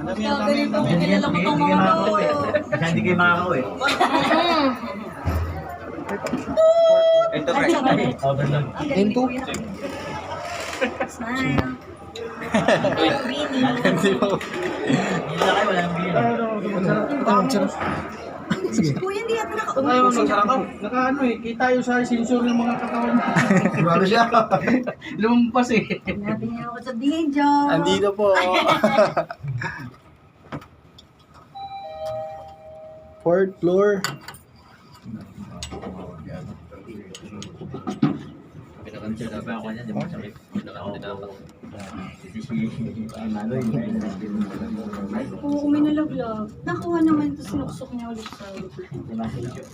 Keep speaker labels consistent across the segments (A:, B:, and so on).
A: Ganito, may kilala ko itong mga to.
B: Kasi hindi kayo makakauwi. Ito pre. Overload.
C: Into?
A: Smile. Bini.
C: Hindi po.
B: Hindi na kayo, walang bilhin.
A: Kuya, hindi yata nakauwi.
D: Ayaw, naka-ano eh, kita yung sa sensor ng mga katawan.
C: Grabe siya.
D: Lumampas eh.
A: Sinabi niya ako sa video.
C: Andito po. Fourth floor.
B: Pinakansya na ba ako niya? Di ba sakit?
A: Oo, may nalaglag. Nakuha naman ito, sinuksok niya ulit sa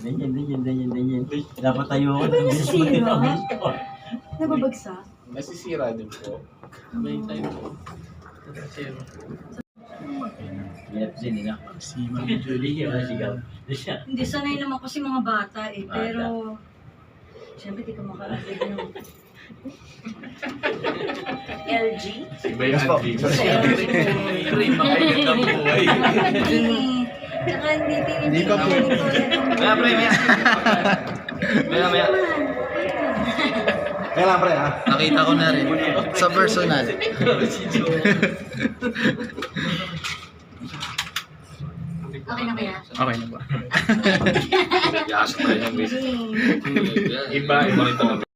B: Ganyan. Dapat tayo ako.
A: Ano nasisira? Nababagsak?
D: Nasisira din po. May time po.
B: Yes, nila. Si Ma'am Julie, sigaw.
A: Hindi, sanay naman kasi mga bata eh. Pero, siyempre di ka makakagad ng LG.
D: Iba yung antique. Siyempre, makagandang buhay.
A: Tsaka hindi
C: Hindi pa po.
D: Maya, pre, maya.
C: Kaya lang pre ha. Nakita ko na rin. Sa personal.
A: Okay na kaya?
C: Okay na ba?
D: Yasok na yung
A: Hindi.
D: Iba ito.